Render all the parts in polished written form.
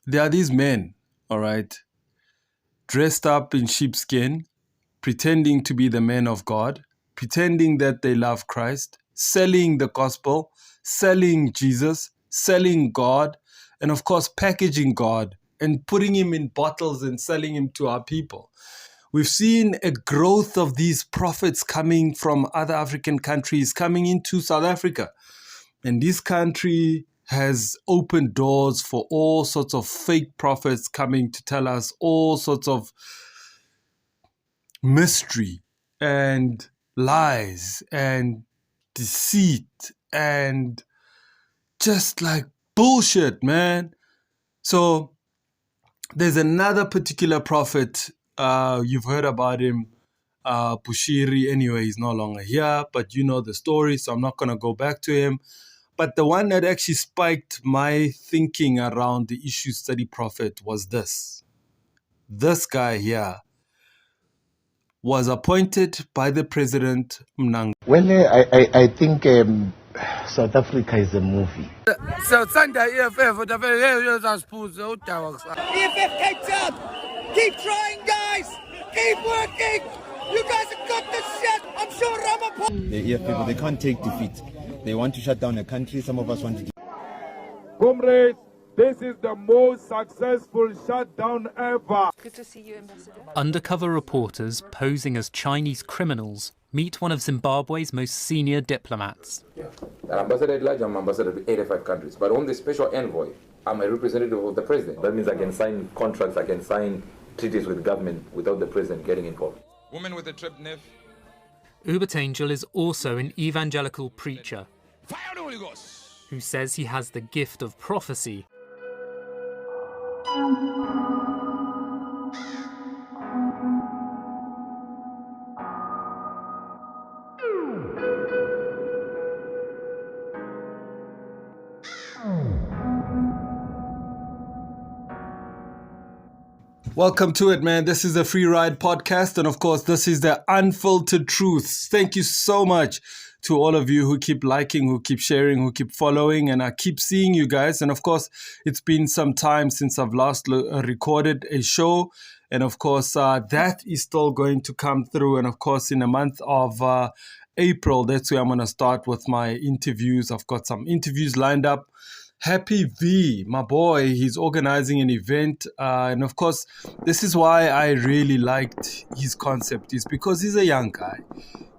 there are these men, all right, dressed up in sheepskin, pretending to be the men of God, pretending that they love Christ, selling the gospel, selling Jesus, selling God, and of course, packaging God and putting him in bottles and selling him to our people. We've seen a growth of these prophets coming from other African countries, coming into South Africa. And this country has opened doors for all sorts of fake prophets coming to tell us all sorts of mystery and lies and deceit and just like bullshit, man. So there's another particular prophet, you've heard about him, Bushiri. Anyway, he's no longer here, but you know the story, so I'm not going to go back to him. But the one that actually spiked my thinking around the issue study prophet was this. This guy here was appointed by the president, Mnang. Well, I think South Africa is a movie. So Sunday, EFF, EFF Cape Town, keep trying, guys. Keep working. You guys have got this shit. I'm sure Ramaphosa. The EFF people, they can't take defeat. They want to shut down a country. Some of us want to. Comrades, this is the most successful shutdown ever. Good to see you, Ambassador. Undercover reporters posing as Chinese criminals meet one of Zimbabwe's most senior diplomats. An ambassador at large, I'm ambassador to 85 countries, but on the special envoy, I'm a representative of the president. That means I can sign contracts, I can sign treaties with government without the president getting involved. Woman with a trip nif. Hubert Angel is also an evangelical preacher Fire the Holy Ghost! who says he has the gift of prophecy. Welcome to it, man. This is the Free Ride Podcast. And of course, this is the Unfiltered Truths. Thank you so much to all of you who keep liking, who keep sharing, who keep following. And I keep seeing you guys. And of course, it's been some time since I've last recorded a show. And of course, that is still going to come through. And of course, in the month of April, that's where I'm going to start with my interviews. I've got some interviews lined up. Happy V, my boy, he's organizing an event. And of course, this is why I really liked his concept, is because he's a young guy.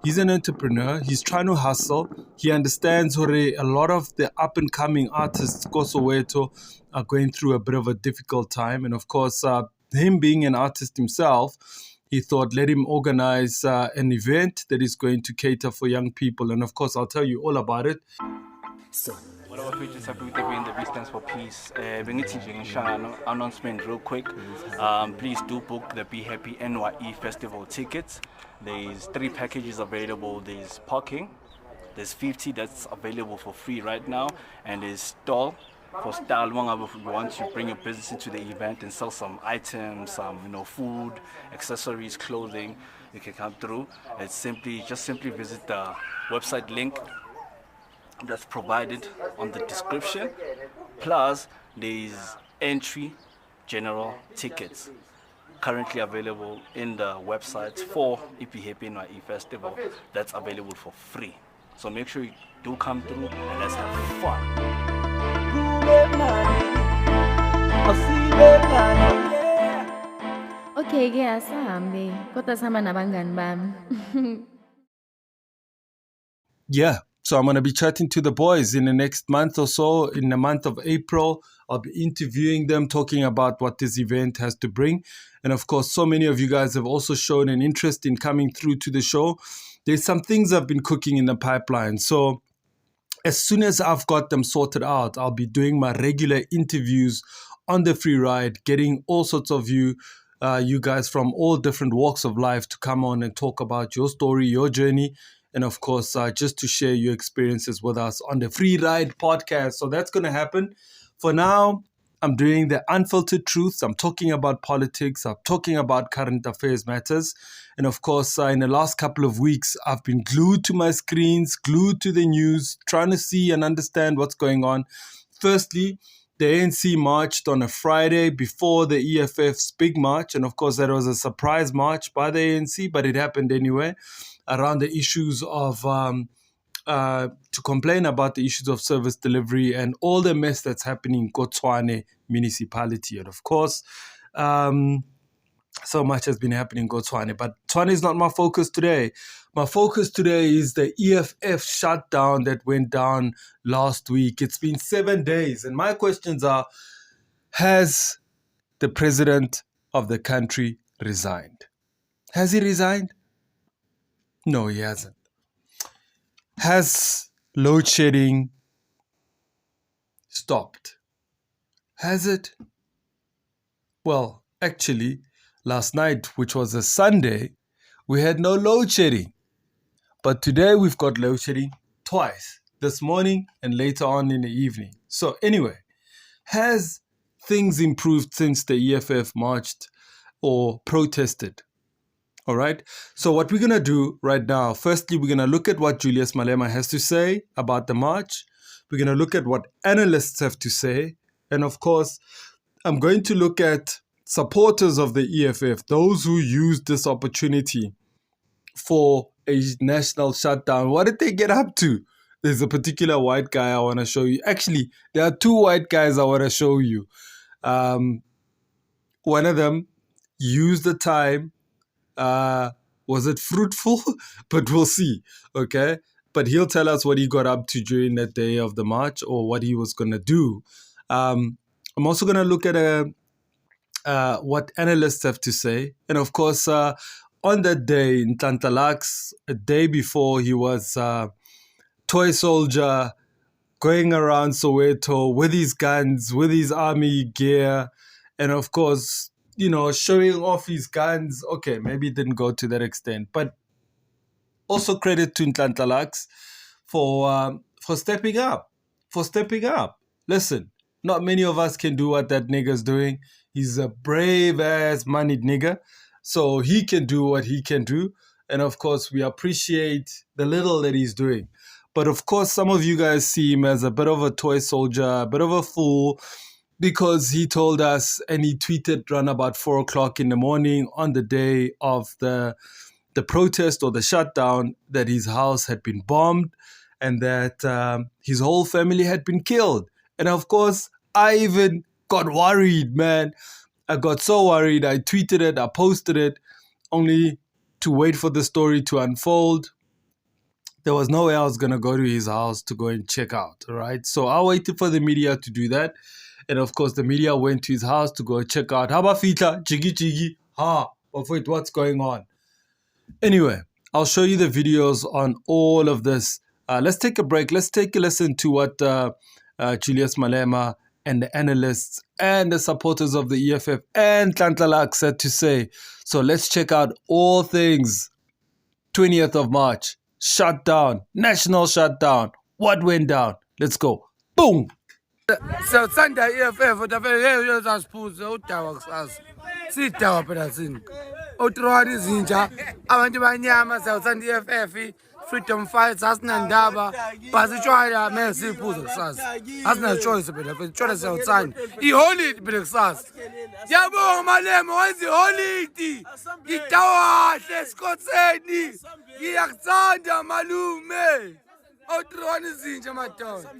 He's an entrepreneur. He's trying to hustle. He understands a lot of the up-and-coming artists, Kosoweto, are going through a bit of a difficult time. And of course, him being an artist himself, he thought, let him organize an event that is going to cater for young people. And of course, I'll tell you all about it. What our preachers happy with the V stands for peace. Bring it in Shana announcement real quick. Please do book the Be Happy NYE Festival tickets. There's 3 packages available. There's parking. There's 50 that's available for free right now, and there's stall for style. If you want to bring your business into the event and sell some items, some food, accessories, clothing, you can come through. It's simply visit the website link that's provided on the description. Plus, there's entry general tickets currently available in the website for EP Happy NYE Festival. That's available for free. So make sure you do come through and let's have fun. Okay, ngiyasambi kodwa sihamba nabangani bami. Yeah. So I'm going to be chatting to the boys in the next month or so. In the month of April, I'll be interviewing them, talking about what this event has to bring. And of course, so many of you guys have also shown an interest in coming through to the show. There's some things I've been cooking in the pipeline. So as soon as I've got them sorted out, I'll be doing my regular interviews on the Free Ride, getting all sorts of you guys from all different walks of life to come on and talk about your story, your journey. And of course, just to share your experiences with us on the Free Ride Podcast. So that's going to happen. For now, I'm doing the Unfiltered Truths. I'm talking about politics. I'm talking about current affairs matters. And of course, in the last couple of weeks, I've been glued to my screens, glued to the news, trying to see and understand what's going on. Firstly, The ANC marched on a Friday before the EFF's big march. And of course, that was a surprise march by the ANC, but it happened anyway, around the issues of, to complain about the issues of service delivery and all the mess that's happening in Tshwane municipality. And of course, so much has been happening in Tshwane, but Tshwane is not my focus today. My focus today is the EFF shutdown that went down last week. It's been 7 days, and my questions are, has the president of the country resigned? Has he resigned? No, he hasn't. Has load shedding stopped? Has it? Well, actually, last night, which was a Sunday, we had no load shedding. But today we've got load shedding twice, this morning and later on in the evening. So anyway, has things improved since the EFF marched or protested? All right. So what we're going to do right now, firstly, we're going to look at what Julius Malema has to say about the march. We're going to look at what analysts have to say. And of course, I'm going to look at supporters of the EFF, those who used this opportunity for a national shutdown. What did they get up to? There's a particular white guy I want to show you. Actually, there are two white guys I want to show you. One of them used the time. Was it fruitful? But we'll see. Okay. But he'll tell us what he got up to during that day of the march or what he was going to do. I'm also going to look at what analysts have to say. And of course, on that day in Tlantalax, a day before, he was toy soldier going around Soweto with his guns, with his army gear. And of course, you know, showing off his guns. Okay, maybe it didn't go to that extent. But also credit to Tlantalax for stepping up. For stepping up. Listen, not many of us can do what that nigga's doing. He's a brave-ass moneyed nigga. So he can do what he can do. And of course, we appreciate the little that he's doing. But of course, some of you guys see him as a bit of a toy soldier, a bit of a fool, because he told us and he tweeted around about 4 o'clock in the morning on the day of the protest or the shutdown that his house had been bombed and that his whole family had been killed. And of course, I even got worried, man. I got so worried. I tweeted it, I posted it, only to wait for the story to unfold. There was no way I was going to go to his house to go and check out, all right? So I waited for the media to do that. And of course, the media went to his house to go check out. Habafita, jiggy jiggy, ha, but wait, what's going on? Anyway, I'll show you the videos on all of this. Let's take a break. Let's take a listen to what Julius Malema and the analysts and the supporters of the EFF and Tlantalax had to say. So let's check out all things 20th of March, shutdown, national shutdown. What went down? Let's go. Boom. Siyawuthanda EFF udafele uzasiphuze udawa kusasa sidawa phela sini utrwani izinja abantu banyama siyawuthanda EFF freedom fighters asinandaba basitshwala mase siphuze kusasa asina choice phela tshwala siyawuthanda iholiday phela kusasa yabonga Malema wenza iholiday idawa hle Esikotseni ngiyakuthanda malume utrwani izinja madoda.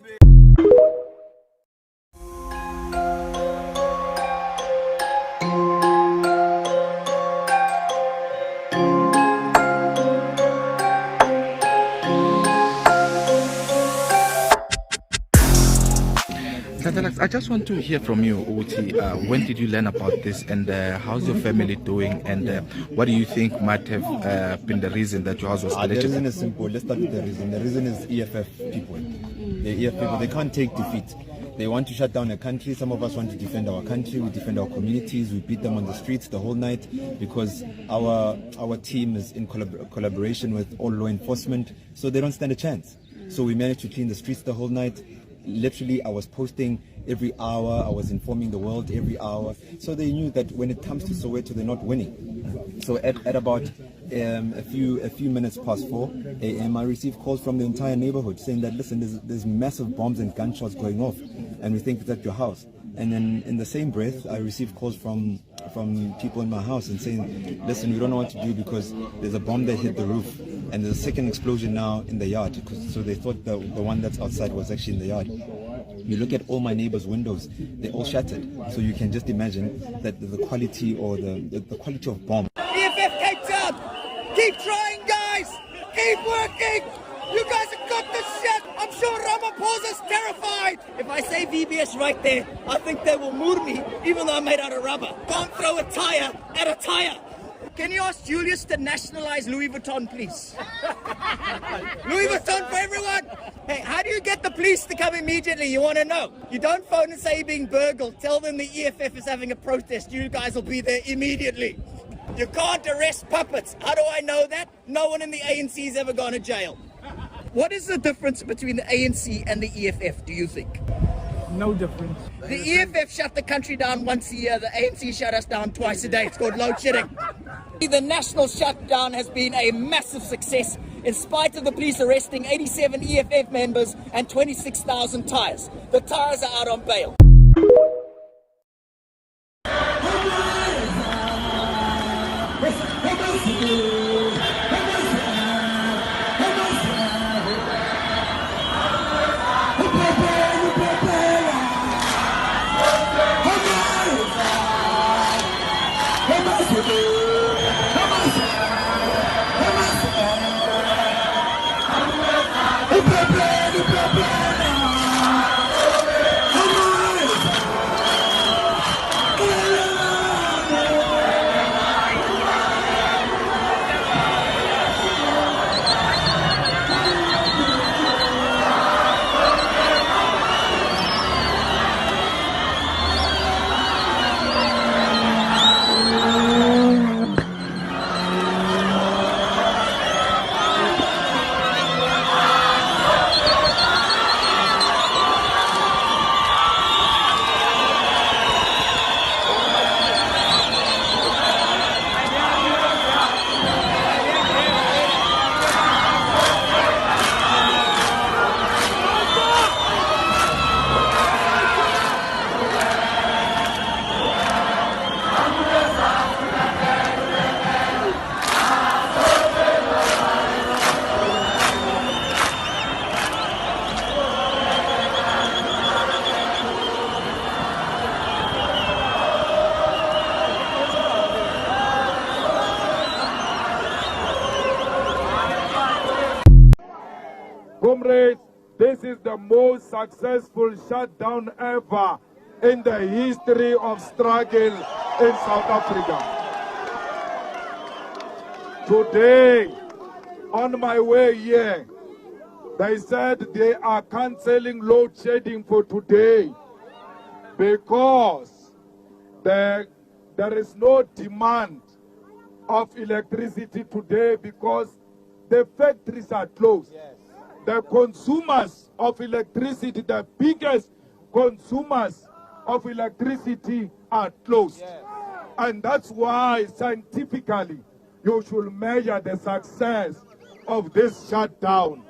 I just want to hear from you, Uti. When did you learn about this, and how's your family doing, and what do you think might have been the reason that your house was The reason is simple. Let's start with the reason. The reason is EFF people. The EFF people, they can't take defeat. They want to shut down a country. Some of us want to defend our country. We defend our communities. We beat them on the streets the whole night because our team is in collaboration with all law enforcement, so they don't stand a chance. So we managed to clean the streets the whole night. Literally, I was posting every hour. I was informing the world every hour. So they knew that when it comes to Soweto, they're not winning. So at about a few minutes past 4 a.m., I received calls from the entire neighborhood saying that, listen, there's massive bombs and gunshots going off. and we think it's at your house. And then in the same breath, I receive calls from people in my house and saying, listen, we don't know what to do because there's a bomb that hit the roof and there's a second explosion now in the yard. So they thought the one that's outside was actually in the yard. You look at all my neighbors' windows, they're all shattered. So you can just imagine that the quality or the quality of bomb. EFF Cape Town, keep trying, guys. Keep working. You guys have got this shit. I'm sure Ramaphosa's terrified. If I say VBS right there, I think they will move me, even though I'm made out of rubber. Can't throw a tire at a tire. Can you ask Julius to nationalize Louis Vuitton, please? Louis Vuitton for everyone. Hey, how do you get the police to come immediately? You want to know? You don't phone and say you're being burgled. Tell them the EFF is having a protest. You guys will be there immediately. You can't arrest puppets. How do I know that? No one in the ANC's ever gone to jail. What is the difference between the ANC and the EFF, do you think? No difference. The EFF shut the country down once a year. The ANC shut us down twice a day. It's called load shedding. The national shutdown has been a massive success in spite of the police arresting 87 EFF members and 26,000 tires. The tires are out on bail. Comrades, this is the most successful shutdown ever in the history of struggle in South Africa. Today, on my way here, they said they are cancelling load shedding for today because there is no demand of electricity today because the factories are closed. Yes. The consumers of electricity, the biggest consumers of electricity are closed. Yes. And that's why scientifically you should measure the success of this shutdown.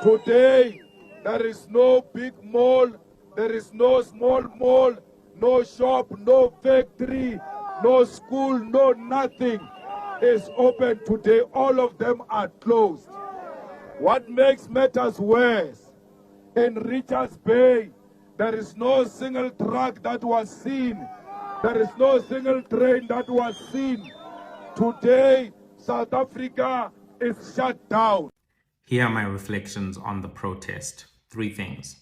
Today, there is no big mall, there is no small mall, no shop, no factory, no school, no nothing is open today. All of them are closed. What makes matters worse, in Richards Bay, there is no single truck that was seen. There is no single train that was seen. Today, South Africa is shut down. Here are my reflections on the protest. 3 things.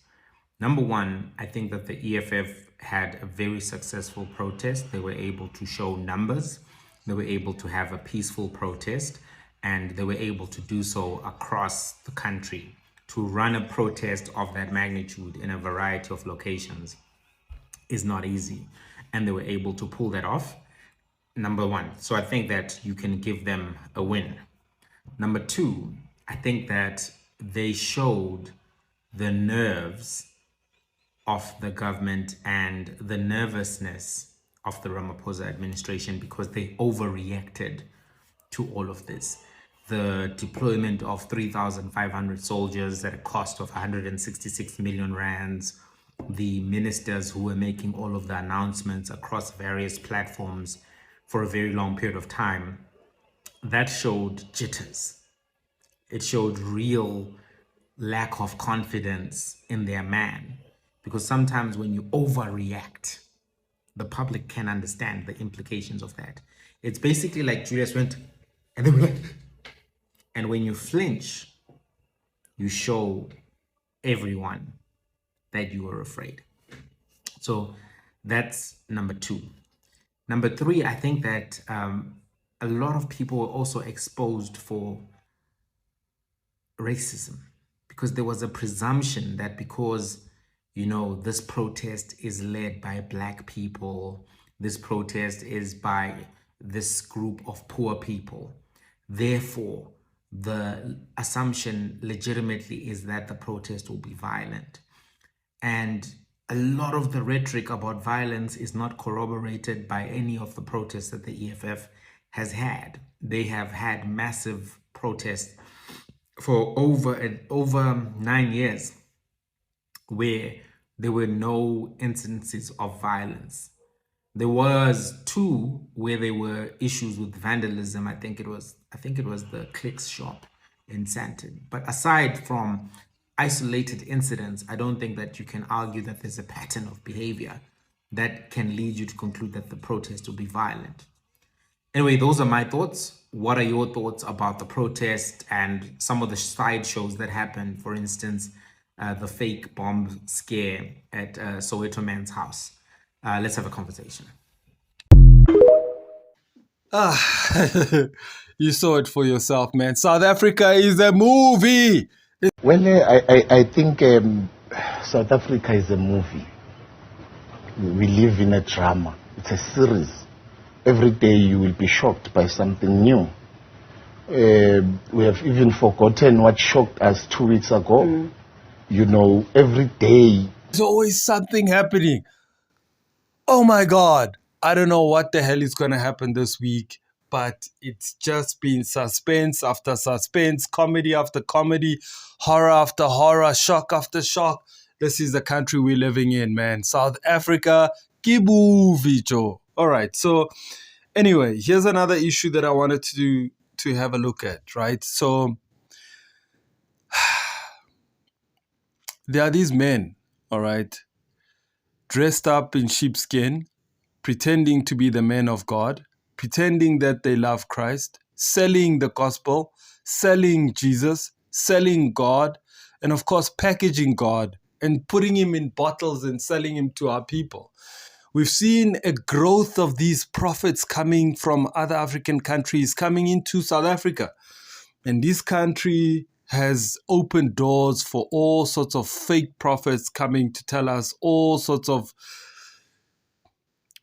Number 1, I think that the EFF had a very successful protest. They were able to show numbers. They were able to have a peaceful protest. And they were able to do so across the country. To run a protest of that magnitude in a variety of locations is not easy. And they were able to pull that off, number 1. So I think that you can give them a win. Number 2, I think that they showed the nerves of the government and the nervousness of the Ramaphosa administration because they overreacted to all of this. The deployment of 3,500 soldiers at a cost of 166 million rands, the ministers who were making all of the announcements across various platforms for a very long period of time, that showed jitters. It showed real lack of confidence in their man. Because sometimes when you overreact, the public can understand the implications of that. It's basically like Julius went, and they were like, and when you flinch, you show everyone that you are afraid. So that's number two. Number three, I think that a lot of people were also exposed for racism, because there was a presumption that because, you know, this protest is led by Black people, this protest is by this group of poor people, therefore the assumption legitimately is that the protest will be violent. And a lot of the rhetoric about violence is not corroborated by any of the protests that the EFF has had. They have had massive protests for over 9 years where there were no instances of violence. There was 2 where there were issues with vandalism. I think it was the Clicks shop in Sandton. But aside from isolated incidents, I don't think that you can argue that there's a pattern of behavior that can lead you to conclude that the protest will be violent. Anyway, those are my thoughts. What are your thoughts about the protest and some of the sideshows that happened? For instance, the fake bomb scare at Soweto Man's house. Let's have a conversation. You saw it for yourself, man. South Africa is a movie. Well, I think South Africa is a movie. We live in a drama. It's a series. Every day you will be shocked by something new. We have even forgotten what shocked us 2 weeks ago. You know, every day. There's always something happening. Oh my God. I don't know what the hell is going to happen this week, but it's just been suspense after suspense, comedy after comedy, horror after horror, shock after shock. This is the country we're living in, man. South Africa, kibuvicho. All right. So anyway, here's another issue that I wanted to have a look at, right? So there are these men, all right, dressed up in sheepskin, pretending to be the men of God, pretending that they love Christ, selling the gospel, selling Jesus, selling God, and of course packaging God and putting him in bottles and selling him to our people. We've seen a growth of these prophets coming from other African countries coming into South Africa. And this country has opened doors for all sorts of fake prophets coming to tell us all sorts of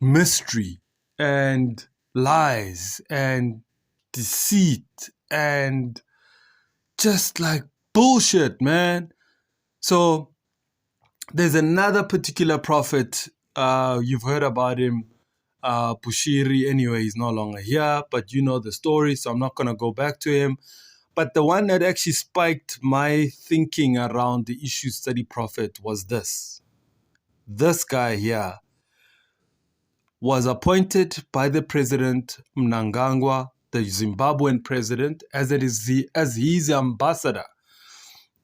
mystery and lies and deceit and just like bullshit, man. So there's another particular prophet, you've heard about him, Bushiri. Anyway, he's no longer here, but you know the story, so I'm not going to go back to him. But the one that actually spiked my thinking around the issue study prophet was this. This guy here was appointed by the president, Mnangagwa, the Zimbabwean president, as his ambassador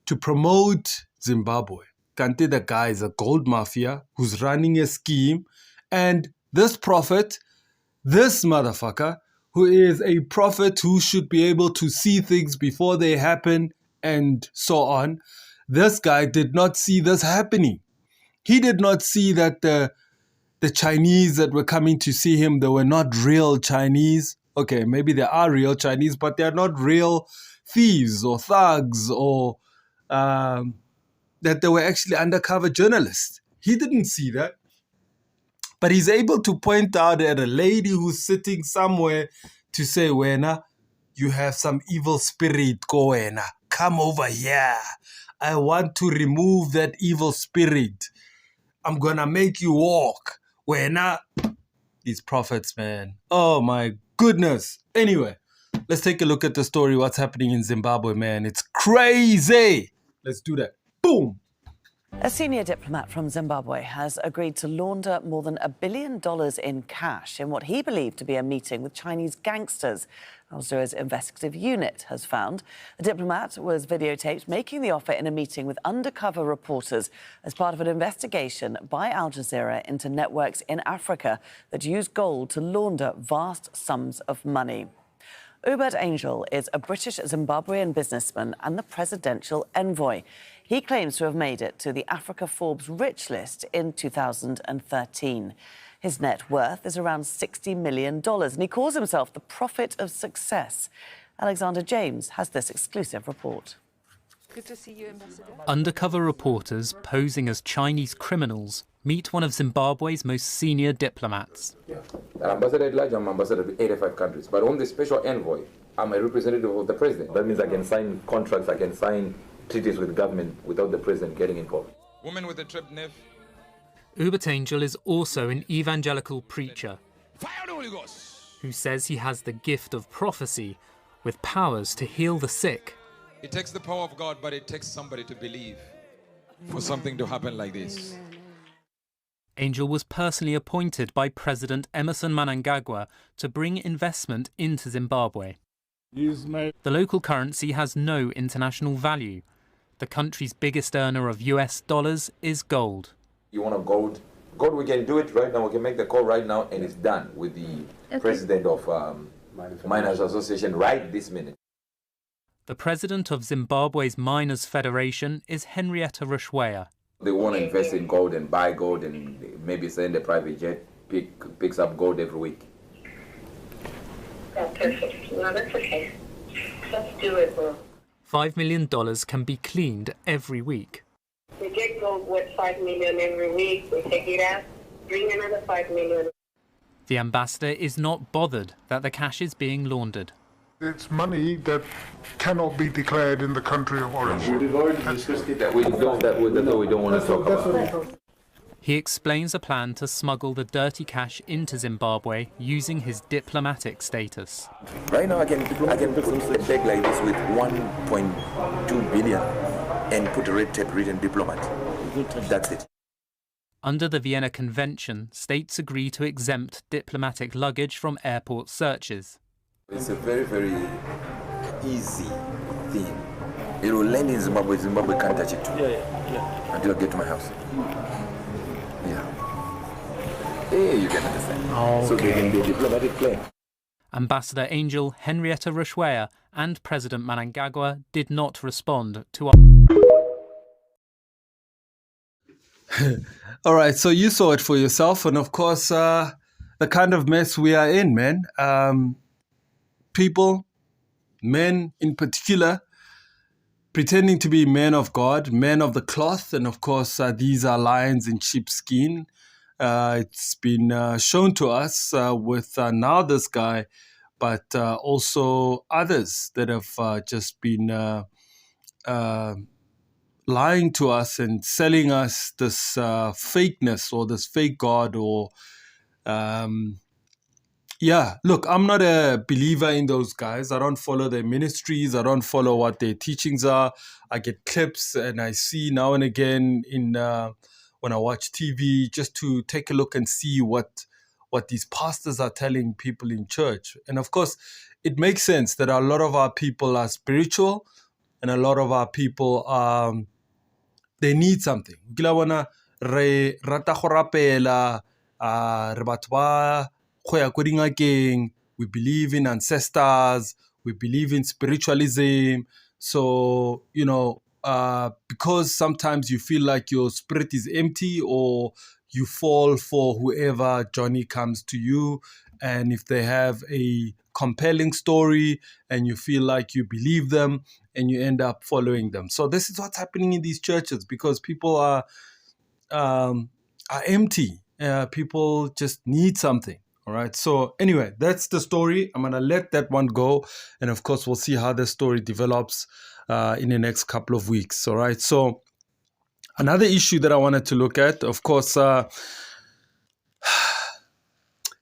to promote Zimbabwe. Kante, the guy is a gold mafia who's running a scheme. And this prophet, this motherfucker, who is a prophet who should be able to see things before they happen and so on, this guy did not see this happening. He did not see that the Chinese that were coming to see him, they were not real Chinese. Okay, maybe they are real Chinese, but they're not real thieves or thugs or that they were actually undercover journalists. He didn't see that. But he's able to point out at a lady who's sitting somewhere to say, Wena, you have some evil spirit, go Wena. Come over here. I want to remove that evil spirit. I'm going to make you walk. Wena. These prophets, man. Oh my goodness. Anyway, let's take a look at the story. What's happening in Zimbabwe, man. It's crazy. Let's do that. Boom. A senior diplomat from Zimbabwe has agreed to launder more than $1 billion in cash in what he believed to be a meeting with Chinese gangsters. Al Jazeera's investigative unit has found the diplomat was videotaped making the offer in a meeting with undercover reporters as part of an investigation by Al Jazeera into networks in Africa that use gold to launder vast sums of money. Hubert Angel is a British Zimbabwean businessman and the presidential envoy. He claims to have made it to the Africa Forbes rich list in 2013. His net worth is around $60 million, and he calls himself the prophet of success. Alexander James has this exclusive report. Good to see you, Ambassador. Undercover reporters posing as Chinese criminals meet one of Zimbabwe's most senior diplomats. Ambassador at large, I'm ambassador to 85 countries, but on the special envoy, I'm a representative of the president. That means I can sign contracts, I can sign treaties with government without the president getting involved. Woman with a trip nef. Hubert Angel is also an evangelical preacher Fire the Holy Ghost. who says he has the gift of prophecy with powers to heal the sick. It takes the power of God, but it takes somebody to believe for something to happen like this. Angel was personally appointed by President Emerson Mnangagwa to bring investment into Zimbabwe. The local currency has no international value. The country's biggest earner of US dollars is gold. You want a gold? Gold, we can do it right now. We can make the call right now, and it's done with the president of Miners Association right this minute. The president of Zimbabwe's Miners Federation is Henrietta Rushweya. They want to invest in gold and buy gold and maybe send a private jet, picks up gold every week. Oh, perfect. No, that's okay. Let's do it, bro. $5 million can be cleaned every week. We get gold worth $5 million every week. We take it out, bring another $5 million. The ambassador is not bothered that the cash is being laundered. It's money that cannot be declared in the country of origin. We've already discussed it. That we don't want to talk about. He explains a plan to smuggle the dirty cash into Zimbabwe using his diplomatic status. Right now, I can put a bag like this with 1.2 billion and put a red tape written diplomat. That's it. Under the Vienna Convention, states agree to exempt diplomatic luggage from airport searches. It's a very, very easy thing. It will land in Zimbabwe. Zimbabwe can't touch it too. Until I get to my house. Yeah, you can understand. Okay. So they can be a diplomatic plane. Ambassador Angel, Henrietta Rushweya and President Mnangagwa did not respond to our... All right, so you saw it for yourself, and of course, the kind of mess we are in, man. People, men in particular, pretending to be men of God, men of the cloth, and of course, these are lions in sheepskin. It's been shown to us with now this guy, but also others that have just been lying to us and selling us this fakeness or this fake God or look, I'm not a believer in those guys. I don't follow their ministries. I don't follow what their teachings are. I get clips and I see now and again in when I watch TV just to take a look and see what these pastors are telling people in church. And of course, it makes sense that a lot of our people are spiritual and a lot of our people they need something. Re rata go rapela, re batho ba go ya ko dingakeng. We believe in ancestors. We believe in spiritualism. So, because sometimes you feel like your spirit is empty or you fall for whoever Johnny comes to you. And if they have a compelling story and you feel like you believe them and you end up following them. So this is what's happening in these churches because people are empty. People just need something. All right. So anyway, that's the story. I'm going to let that one go. And of course, we'll see how the story develops in the next couple of weeks. All right. So another issue that I wanted to look at, of course,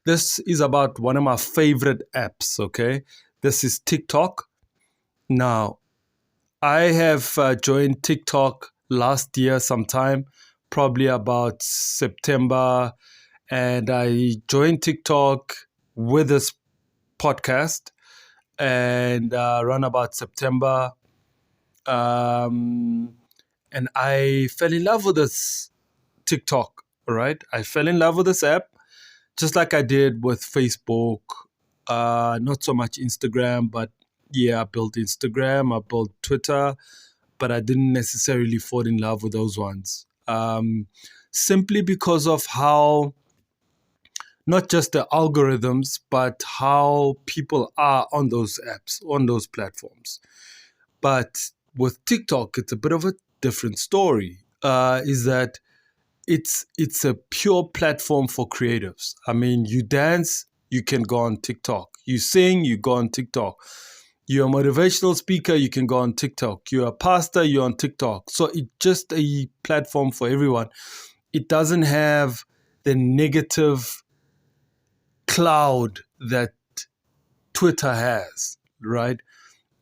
this is about one of my favorite apps. Okay. This is TikTok. Now, I have joined TikTok last year sometime, probably about September. And I joined TikTok with this podcast and around about September. And I fell in love with this TikTok, right? I fell in love with this app, just like I did with Facebook. Not so much Instagram, but yeah, I built Instagram, I built Twitter, but I didn't necessarily fall in love with those ones. Simply because of how, not just the algorithms, but how people are on those apps, on those platforms. But with TikTok, it's a bit of a different story, is that it's a pure platform for creatives. I mean, you dance, you can go on TikTok. You sing, you go on TikTok. You're a motivational speaker, you can go on TikTok. You're a pastor, you're on TikTok. So it's just a platform for everyone. It doesn't have the negative cloud that Twitter has, right?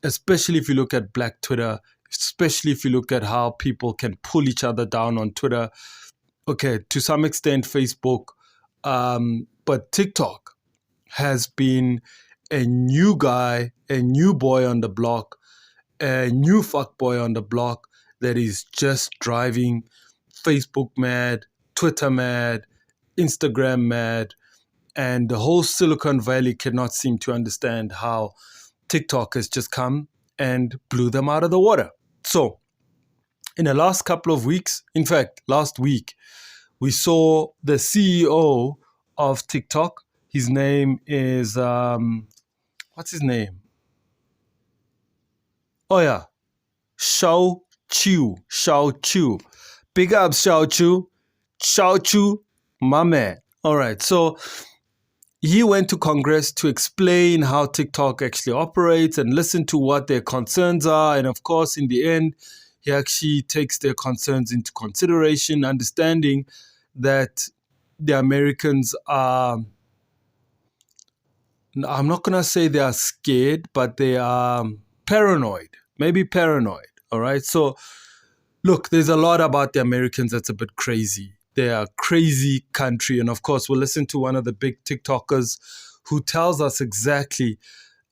Especially if you look at Black Twitter, especially if you look at how people can pull each other down on Twitter. Okay, to some extent Facebook, but TikTok has been a new guy, a new boy on the block, a new fuckboy on the block that is just driving Facebook mad, Twitter mad, Instagram mad, and the whole Silicon Valley cannot seem to understand how TikTok has just come and blew them out of the water. So in the last couple of weeks, in fact, last week, we saw the CEO of TikTok. His name is, what's his name? Oh yeah, Shao Chu. Big up Shao Chu. My man. All right, so he went to Congress to explain how TikTok actually operates and listen to what their concerns are. And of course, in the end, he actually takes their concerns into consideration, understanding that the Americans are, I'm not going to say they are scared, but they are paranoid, maybe paranoid. All right. So look, there's a lot about the Americans that's a bit crazy. They are a crazy country. And of course, we'll listen to one of the big TikTokers who tells us exactly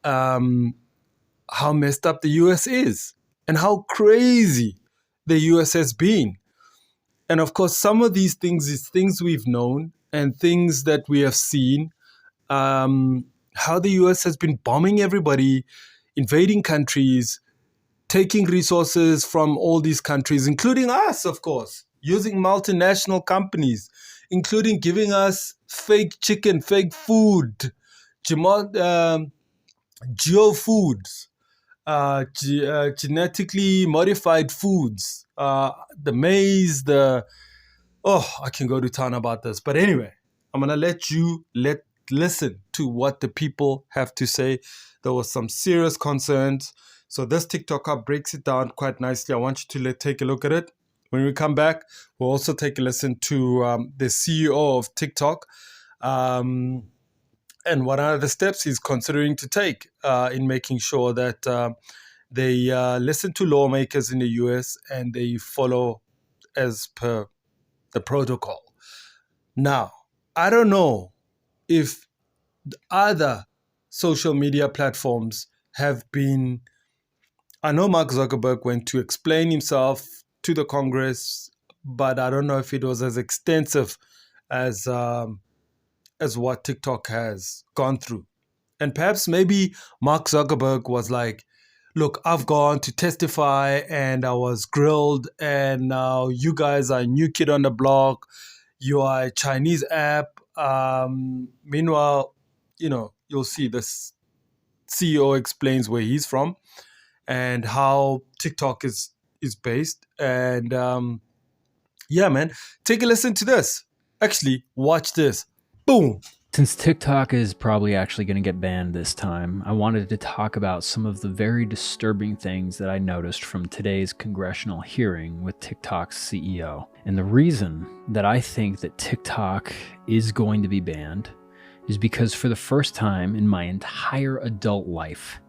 how messed up the US is and how crazy the US has been. And of course, some of these things is things we've known and things that we have seen. How the US has been bombing everybody, invading countries, taking resources from all these countries, including us, of course, using multinational companies, including giving us fake chicken, fake food, geo foods, genetically modified foods, the maize, I can go to town about this. But anyway, I'm going to let you listen to what the people have to say. There was some serious concerns. So this TikToker breaks it down quite nicely. I want you to take a look at it. When we come back, we'll also take a listen to the CEO of TikTok and what are the steps he's considering to take in making sure that they listen to lawmakers in the US and they follow as per the protocol. Now, I don't know if other social media platforms have been, I know Mark Zuckerberg went to explain himself to the Congress, but I don't know if it was as extensive as what TikTok has gone through. And perhaps maybe Mark Zuckerberg was like, look, I've gone to testify and I was grilled and now you guys are a new kid on the block. You are a Chinese app. Meanwhile, you'll see this CEO explains where he's from and how TikTok is based. And yeah, man, take a listen to this. Actually, watch this. Boom. Since TikTok is probably actually going to get banned this time, I wanted to talk about some of the very disturbing things that I noticed from today's congressional hearing with TikTok's CEO. And the reason that I think that TikTok is going to be banned is because for the first time in my entire adult life,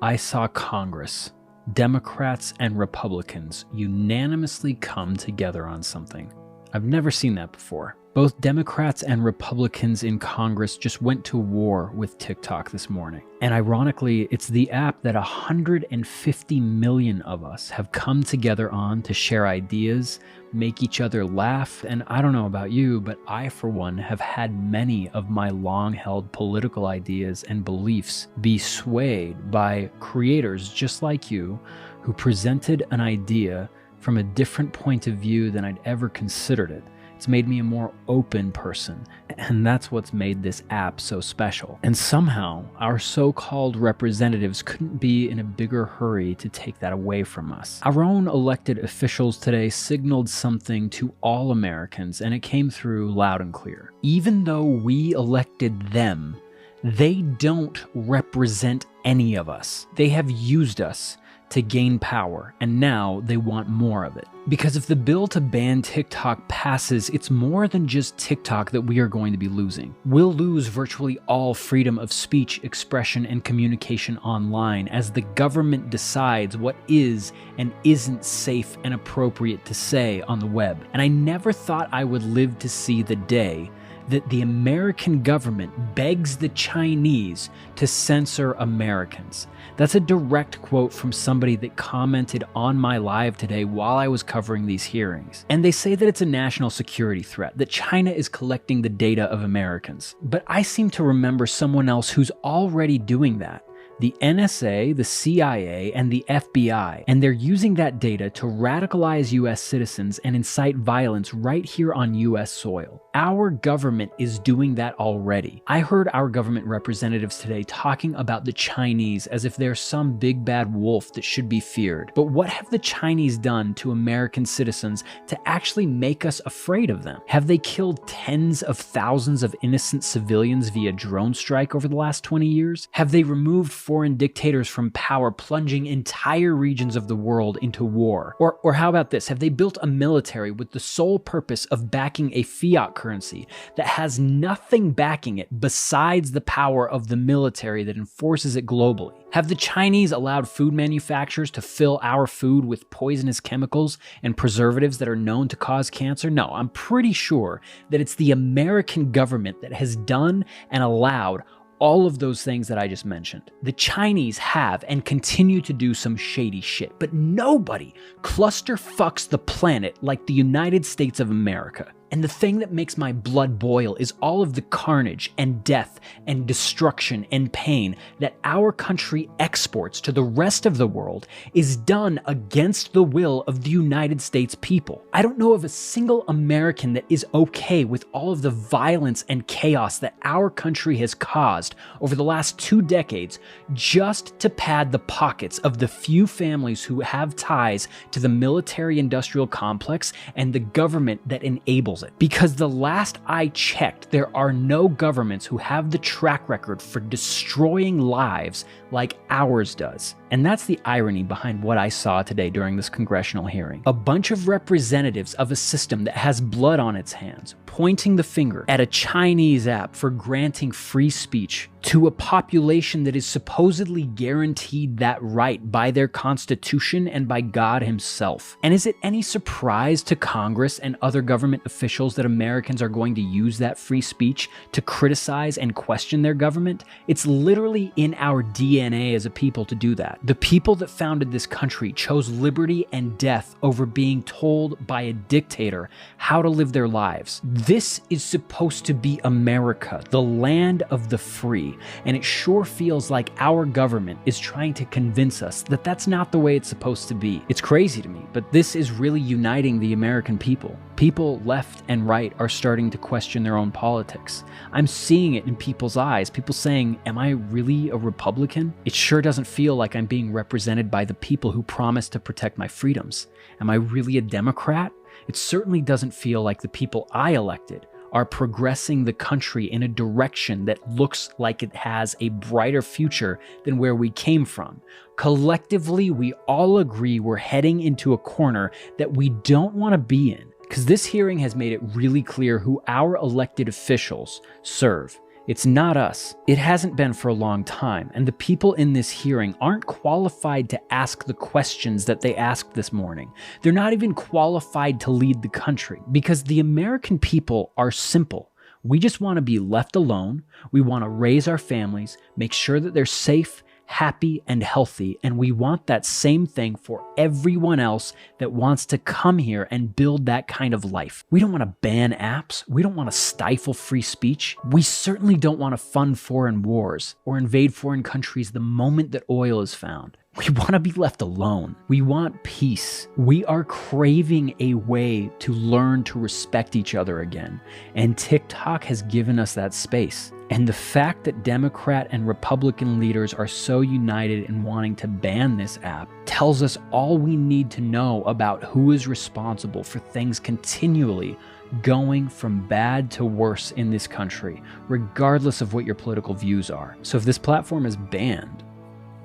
I saw Congress Democrats and Republicans unanimously come together on something. I've never seen that before. Both Democrats and Republicans in Congress just went to war with TikTok this morning. And ironically, it's the app that 150 million of us have come together on to share ideas, make each other laugh, and I don't know about you, but I, for one, have had many of my long-held political ideas and beliefs be swayed by creators just like you who presented an idea from a different point of view than I'd ever considered it. It's made me a more open person, and that's what's made this app so special. And somehow, our so-called representatives couldn't be in a bigger hurry to take that away from us. Our own elected officials today signaled something to all Americans, and it came through loud and clear. Even though we elected them, they don't represent any of us. They have used us to gain power, and now they want more of it. Because if the bill to ban TikTok passes, it's more than just TikTok that we are going to be losing. We'll lose virtually all freedom of speech, expression, and communication online as the government decides what is and isn't safe and appropriate to say on the web. And I never thought I would live to see the day that the American government begs the Chinese to censor Americans. That's a direct quote from somebody that commented on my live today while I was covering these hearings. And they say that it's a national security threat, that China is collecting the data of Americans. But I seem to remember someone else who's already doing that. The NSA, the CIA, and the FBI, and they're using that data to radicalize US citizens and incite violence right here on US soil. Our government is doing that already. I heard our government representatives today talking about the Chinese as if they're some big bad wolf that should be feared. But what have the Chinese done to American citizens to actually make us afraid of them? Have they killed tens of thousands of innocent civilians via drone strike over the last 20 years? Have they removed foreign dictators from power, plunging entire regions of the world into war? Or how about this? Have they built a military with the sole purpose of backing a fiat currency that has nothing backing it besides the power of the military that enforces it globally? Have the Chinese allowed food manufacturers to fill our food with poisonous chemicals and preservatives that are known to cause cancer? No, I'm pretty sure that it's the American government that has done and allowed all of those things that I just mentioned. The Chinese have and continue to do some shady shit, but nobody cluster fucks the planet like the United States of America. And the thing that makes my blood boil is all of the carnage and death and destruction and pain that our country exports to the rest of the world is done against the will of the United States people. I don't know of a single American that is okay with all of the violence and chaos that our country has caused over the last 2 decades just to pad the pockets of the few families who have ties to the military-industrial complex and the government that enables it. Because the last I checked, there are no governments who have the track record for destroying lives like ours does. And that's the irony behind what I saw today during this congressional hearing. A bunch of representatives of a system that has blood on its hands, pointing the finger at a Chinese app for granting free speech to a population that is supposedly guaranteed that right by their constitution and by God himself. And is it any surprise to Congress and other government officials that Americans are going to use that free speech to criticize and question their government? It's literally in our DNA as a people to do that. The people that founded this country chose liberty and death over being told by a dictator how to live their lives. This is supposed to be America, the land of the free, and it sure feels like our government is trying to convince us that that's not the way it's supposed to be. It's crazy to me, but this is really uniting the American people. People left and right are starting to question their own politics. I'm seeing it in people's eyes. People saying, am I really a Republican? It sure doesn't feel like I'm being represented by the people who promised to protect my freedoms. Am I really a Democrat? It certainly doesn't feel like the people I elected are progressing the country in a direction that looks like it has a brighter future than where we came from. Collectively, we all agree we're heading into a corner that we don't want to be in. Because this hearing has made it really clear who our elected officials serve. It's not us. It hasn't been for a long time, and the people in this hearing aren't qualified to ask the questions that they asked this morning. They're not even qualified to lead the country, because the American people are simple. We just want to be left alone. We want to raise our families, make sure that they're safe, happy, and healthy, and we want that same thing for everyone else that wants to come here and build that kind of life. We don't want to ban apps. We don't want to stifle free speech. We certainly don't want to fund foreign wars or invade foreign countries the moment that oil is found. We want to be left alone. We want peace. We are craving a way to learn to respect each other again, and TikTok has given us that space. And the fact that Democrat and Republican leaders are so united in wanting to ban this app tells us all we need to know about who is responsible for things continually going from bad to worse in this country, regardless of what your political views are. So if this platform is banned,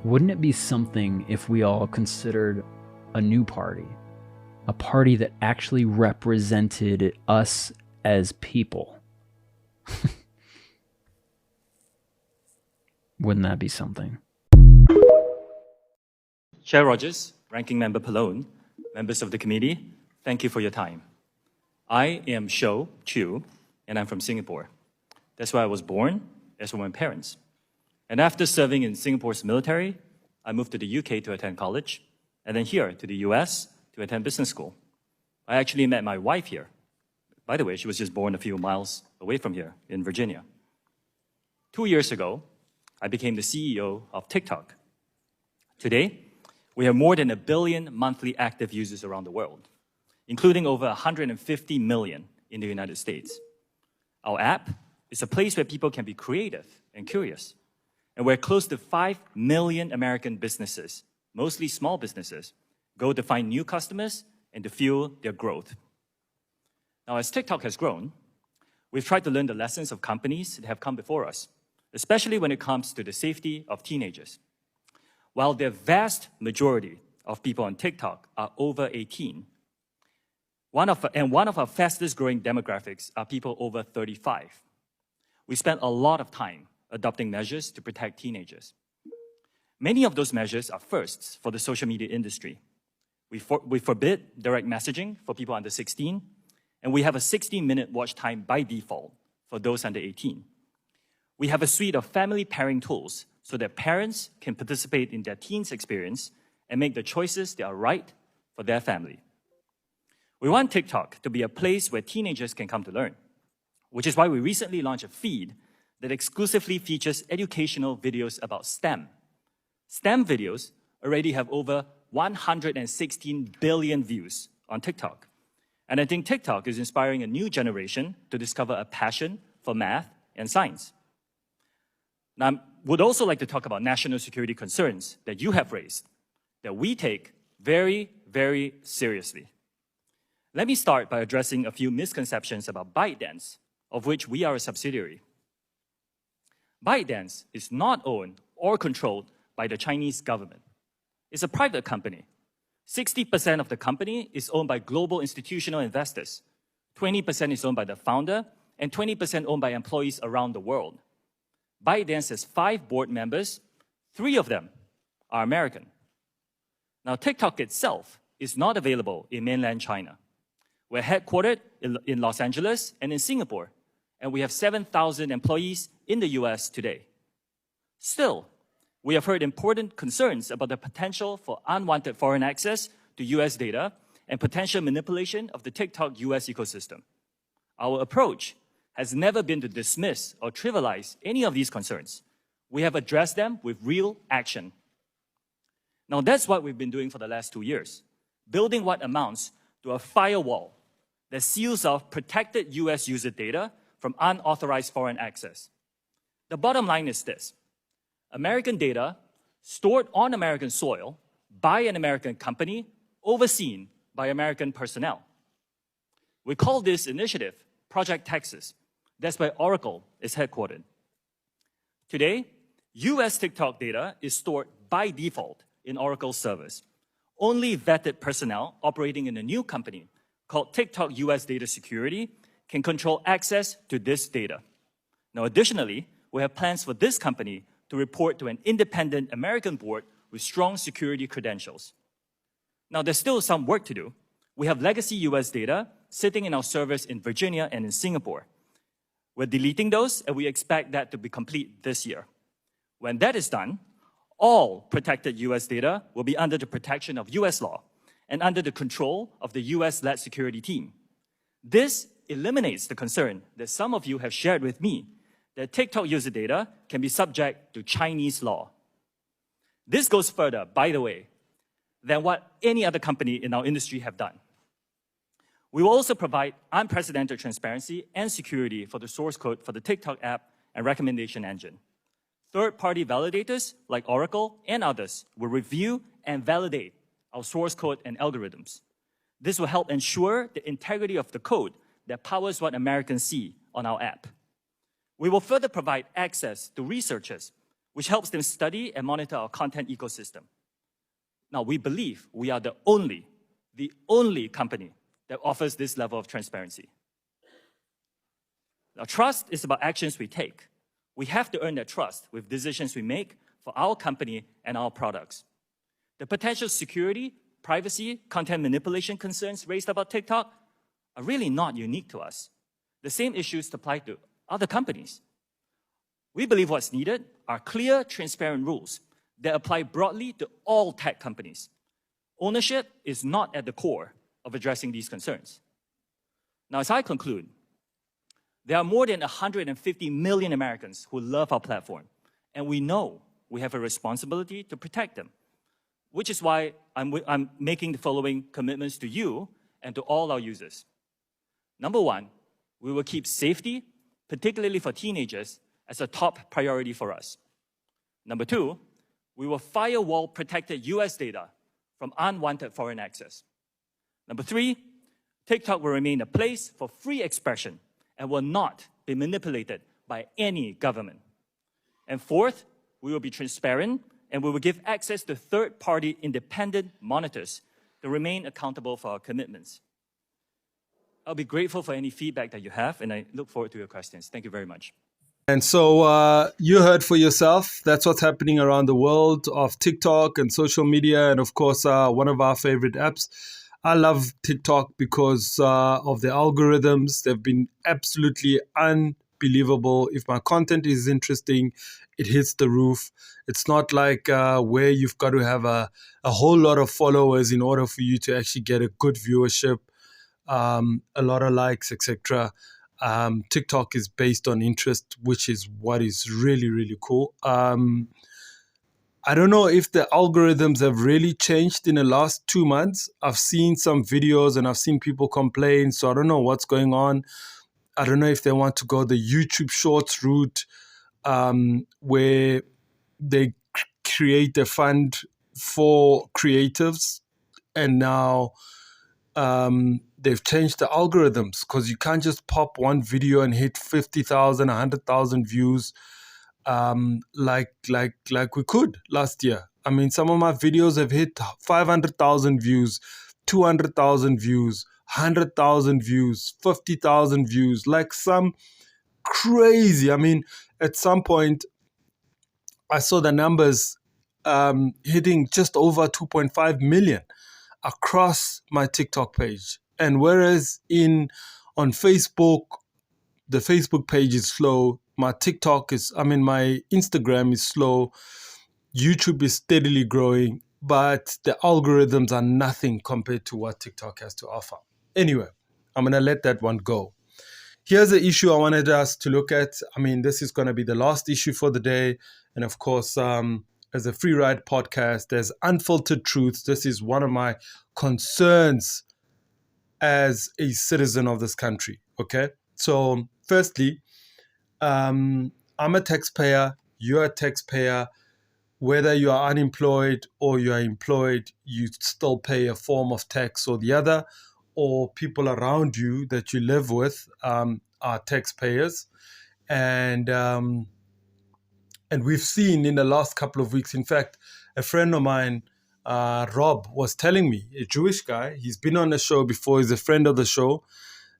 wouldn't it be something if we all considered a new party? A party that actually represented us as people? Wouldn't that be something? Chair Rogers, Ranking Member Pallone, members of the committee, thank you for your time. I am Shou Chu, and I'm from Singapore. That's where I was born, as were my parents. And after serving in Singapore's military, I moved to the UK to attend college, and then here to the US to attend business school. I actually met my wife here. By the way, she was just born a few miles away from here in Virginia. 2 years ago, I became the CEO of TikTok. Today, we have more than 1 billion monthly active users around the world, including over 150 million in the United States. Our app is a place where people can be creative and curious, and where close to 5 million American businesses, mostly small businesses, go to find new customers and to fuel their growth. Now, as TikTok has grown, we've tried to learn the lessons of companies that have come before us, especially when it comes to the safety of teenagers. While the vast majority of people on TikTok are over 18, one of our fastest growing demographics are people over 35. We spent a lot of time adopting measures to protect teenagers. Many of those measures are firsts for the social media industry. We forbid direct messaging for people under 16, and we have a 60-minute watch time by default for those under 18. We have a suite of family pairing tools so that parents can participate in their teens' experience and make the choices that are right for their family. We want TikTok to be a place where teenagers can come to learn, which is why we recently launched a feed that exclusively features educational videos about STEM. STEM videos already have over 116 billion views on TikTok. And I think TikTok is inspiring a new generation to discover a passion for math and science. Now, I would also like to talk about national security concerns that you have raised, that we take very, very seriously. Let me start by addressing a few misconceptions about ByteDance, of which we are a subsidiary. ByteDance is not owned or controlled by the Chinese government. It's a private company. 60% of the company is owned by global institutional investors. 20% is owned by the founder, and 20% owned by employees around the world. ByteDance has 5 board members. 3 of them are American. Now, TikTok itself is not available in mainland China. We're headquartered in Los Angeles and in Singapore, and we have 7,000 employees in the US today. Still, we have heard important concerns about the potential for unwanted foreign access to US data and potential manipulation of the TikTok US ecosystem. Our approach has never been to dismiss or trivialize any of these concerns. We have addressed them with real action. Now, that's what we've been doing for the last 2 years, building what amounts to a firewall that seals off protected US user data from unauthorized foreign access. The bottom line is this: American data stored on American soil by an American company, overseen by American personnel. We call this initiative Project Texas. That's where Oracle is headquartered. Today, US TikTok data is stored by default in Oracle servers. Only vetted personnel operating in a new company called TikTok US Data Security can control access to this data. Now, additionally, we have plans for this company to report to an independent American board with strong security credentials. Now, there's still some work to do. We have legacy US data sitting in our servers in Virginia and in Singapore. We're deleting those, and we expect that to be complete this year. When that is done, all protected US data will be under the protection of US law and under the control of the US-led security team. This eliminates the concern that some of you have shared with me that TikTok user data can be subject to Chinese law. This goes further, by the way, than what any other company in our industry have done. We will also provide unprecedented transparency and security for the source code for the TikTok app and recommendation engine. Third-party validators like Oracle and others will review and validate our source code and algorithms. This will help ensure the integrity of the code that powers what Americans see on our app. We will further provide access to researchers, which helps them study and monitor our content ecosystem. Now, we believe we are the only company that offers this level of transparency. Now, trust is about actions we take. We have to earn that trust with decisions we make for our company and our products. The potential security, privacy, content manipulation concerns raised about TikTok are really not unique to us. The same issues apply to other companies. We believe what's needed are clear, transparent rules that apply broadly to all tech companies. Ownership is not at the core of addressing these concerns. Now, as I conclude, there are more than 150 million Americans who love our platform, and we know we have a responsibility to protect them, which is why I'm making the following commitments to you and to all our users. Number one, we will keep safety, particularly for teenagers, as a top priority for us. Number two, we will firewall protected US data from unwanted foreign access. Number three, TikTok will remain a place for free expression and will not be manipulated by any government. And fourth, we will be transparent and we will give access to third-party independent monitors to remain accountable for our commitments. I'll be grateful for any feedback that you have, and I look forward to your questions. Thank you very much. And so you heard for yourself, that's what's happening around the world of TikTok and social media, and of course, one of our favorite apps. I love TikTok because of the algorithms. They've been absolutely unbelievable. If my content is interesting, it hits the roof. It's not like where you've got to have a whole lot of followers in order for you to actually get a good viewership, a lot of likes, etc. TikTok is based on interest, which is what is really, really cool. I don't know if the algorithms have really changed in the last 2 months. I've seen some videos and I've seen people complain, so I don't know what's going on. I don't know if they want to go the YouTube Shorts route, where they create a fund for creatives, and now they've changed the algorithms because you can't just pop one video and hit 50,000, 100,000 views like we could last year. I mean, some of my videos have hit 500,000 views, 200,000 views, 100,000 views, 50,000 views, like some crazy. I mean, at some point, I saw the numbers hitting just over 2.5 million across my TikTok page. And whereas on Facebook, the Facebook page is slow, my Instagram is slow, YouTube is steadily growing, but the algorithms are nothing compared to what TikTok has to offer. Anyway, I'm going to let that one go. Here's the issue I wanted us to look at. I mean, this is going to be the last issue for the day. And of course, as a Free Ride podcast, there's unfiltered truths. This is one of my concerns as a citizen of this country. Okay. So firstly, I'm a taxpayer. You're a taxpayer. Whether you are unemployed or you are employed, you still pay a form of tax or the other, or people around you that you live with are taxpayers. And we've seen in the last couple of weeks, in fact, a friend of mine, Rob, was telling me, a Jewish guy, he's been on the show before, he's a friend of the show.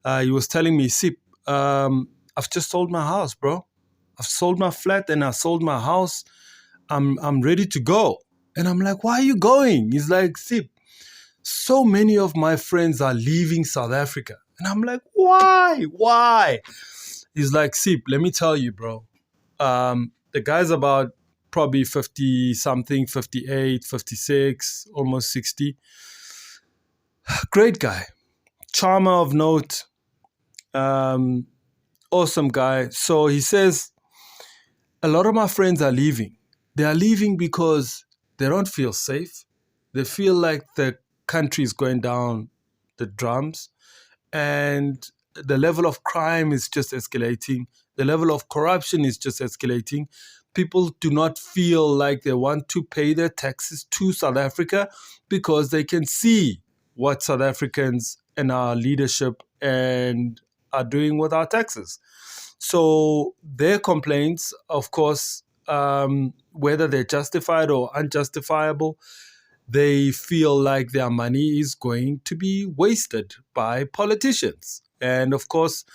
He was telling me, Sip, I've just sold my house, bro. I've sold my flat and I sold my house. I'm ready to go. And I'm like, why are you going? He's like, Sip, so many of my friends are leaving South Africa. And I'm like, why? Why? He's like, Sip, let me tell you, bro. The guy's about probably 50 something, 58, 56, almost 60. Great guy. Charmer of note. Awesome guy. So he says, a lot of my friends are leaving. They are leaving because they don't feel safe. They feel like the country is going down the drums and the level of crime is just escalating. The level of corruption is just escalating. People do not feel like they want to pay their taxes to South Africa because they can see what South Africans and our leadership and are doing with our taxes. So their complaints, of course, whether they're justified or unjustifiable, they feel like their money is going to be wasted by politicians. And of course,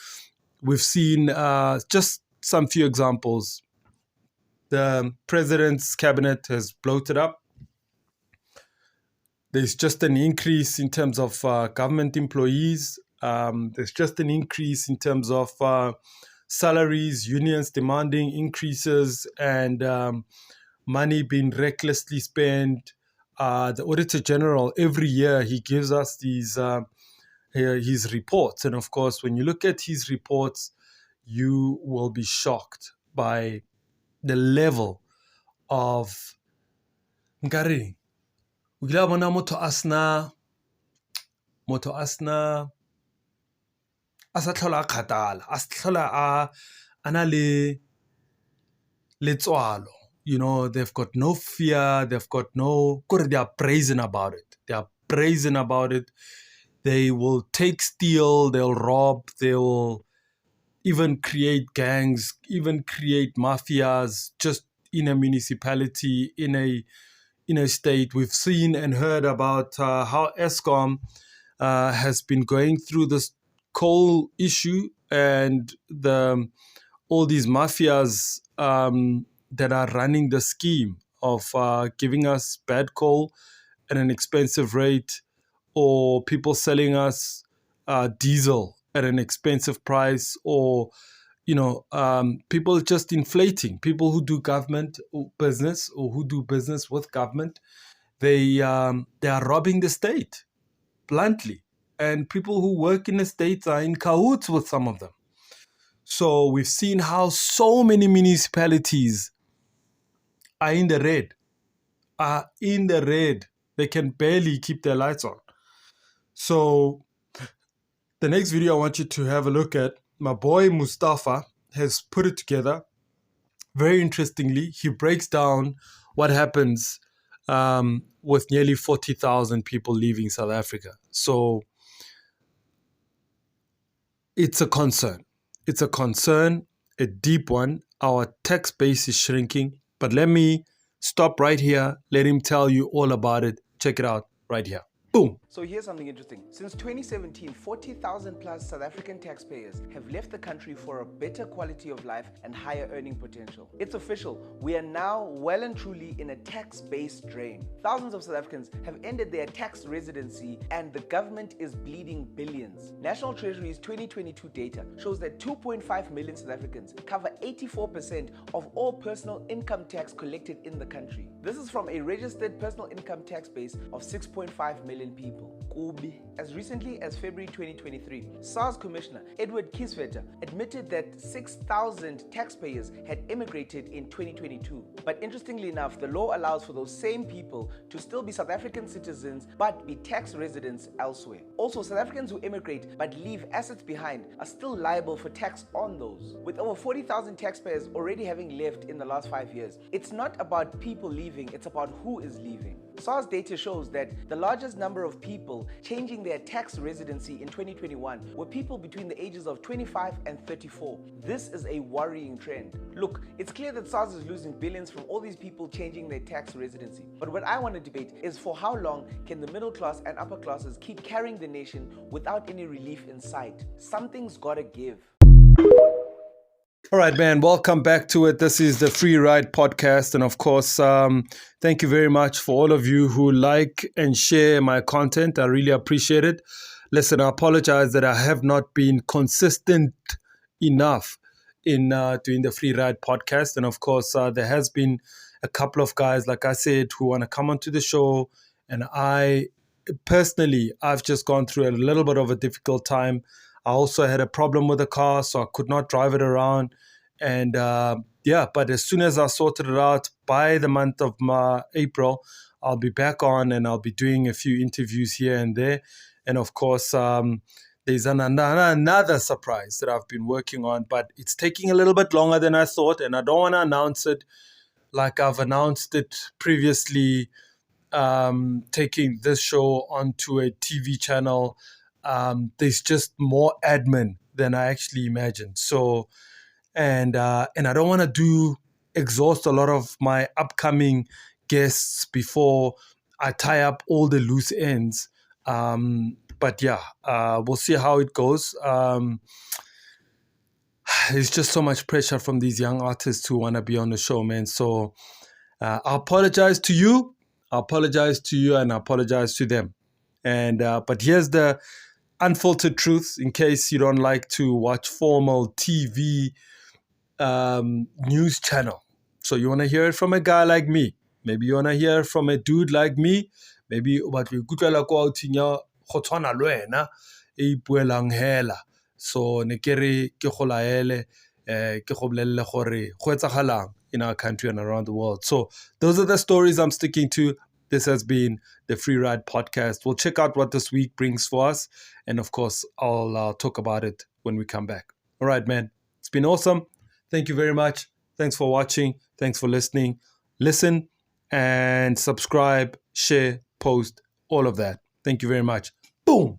we've seen just some few examples. The president's cabinet has bloated up. There's just an increase in terms of government employees. There's just an increase in terms of salaries, unions demanding increases, and money being recklessly spent. The Auditor General, every year, he gives us these his reports. And of course, when you look at his reports, you will be shocked by the level of Ngari. Moto asna asathola khatala asathola ana le tswalo. You know, they've got no fear, they've got no, they are brazen about it. They are brazen about it. They will take steal, they'll rob, they will even create gangs, even create mafias just in a municipality, in a state. We've seen and heard about how Eskom has been going through this coal issue and all these mafias that are running the scheme of giving us bad coal at an expensive rate, or people selling us diesel at an expensive price, or people just inflating. People who do government business or who do business with government, they are robbing the state bluntly, and people who work in the states are in cahoots with some of them. So we've seen how so many municipalities are in the red. They can barely keep their lights on. So the next video I want you to have a look at, my boy Mustafa has put it together. Very interestingly, he breaks down what happens with nearly 40,000 people leaving South Africa. So it's a concern. It's a concern, a deep one. Our tax base is shrinking. But let me stop right here. Let him tell you all about it. Check it out right here. Boom. So here's something interesting. Since 2017, 40,000 plus South African taxpayers have left the country for a better quality of life and higher earning potential. It's official. We are now well and truly in a tax-based drain. Thousands of South Africans have ended their tax residency and the government is bleeding billions. National Treasury's 2022 data shows that 2.5 million South Africans cover 84% of all personal income tax collected in the country. This is from a registered personal income tax base of 6.5 million people. As recently as February 2023, SARS Commissioner Edward Kieswetter admitted that 6,000 taxpayers had immigrated in 2022. But interestingly enough, the law allows for those same people to still be South African citizens but be tax residents elsewhere. Also, South Africans who immigrate but leave assets behind are still liable for tax on those. With over 40,000 taxpayers already having left in the last 5 years, it's not about people leaving, it's about who is leaving. SARS data shows that the largest number of people changing their tax residency in 2021 were people between the ages of 25 and 34. This is a worrying trend. Look, it's clear that SARS is losing billions from all these people changing their tax residency. But what I want to debate is for how long can the middle class and upper classes keep carrying the nation without any relief in sight? Something's gotta give. All right, man. Welcome back to it. This is the Free Ride podcast. And of course, thank you very much for all of you who like and share my content. I really appreciate it. Listen, I apologize that I have not been consistent enough in doing the Free Ride podcast. And of course, there has been a couple of guys, like I said, who want to come onto the show. And I personally, I've just gone through a little bit of a difficult time. I also had a problem with the car, so I could not drive it around. And but as soon as I sorted it out, by the month of April, I'll be back on and I'll be doing a few interviews here and there. And of course, there's another surprise that I've been working on, but it's taking a little bit longer than I thought. And I don't want to announce it like I've announced it previously, taking this show onto a TV channel. There's just more admin than I actually imagined. So, and I don't want to exhaust a lot of my upcoming guests before I tie up all the loose ends. But yeah, we'll see how it goes. There's just so much pressure from these young artists who want to be on the show, man. So I apologize to you. I apologize to you and I apologize to them. And but here's the unfiltered truth in case you don't like to watch formal TV news channel. So you want to hear it from a guy like me. Maybe you want to hear it from a dude like me. Maybe what we kutlala ko autinya go tshwana le wena e ipuelang hela. So ne kere ke go laele ke go bolelle gore go etsagalang in our country and around the world. So those are the stories I'm sticking to. This has been the Free Ride podcast. We'll check out what this week brings for us. And of course, I'll talk about it when we come back. All right, man. It's been awesome. Thank you very much. Thanks for watching. Thanks for listening. Listen and subscribe, share, post, all of that. Thank you very much. Boom.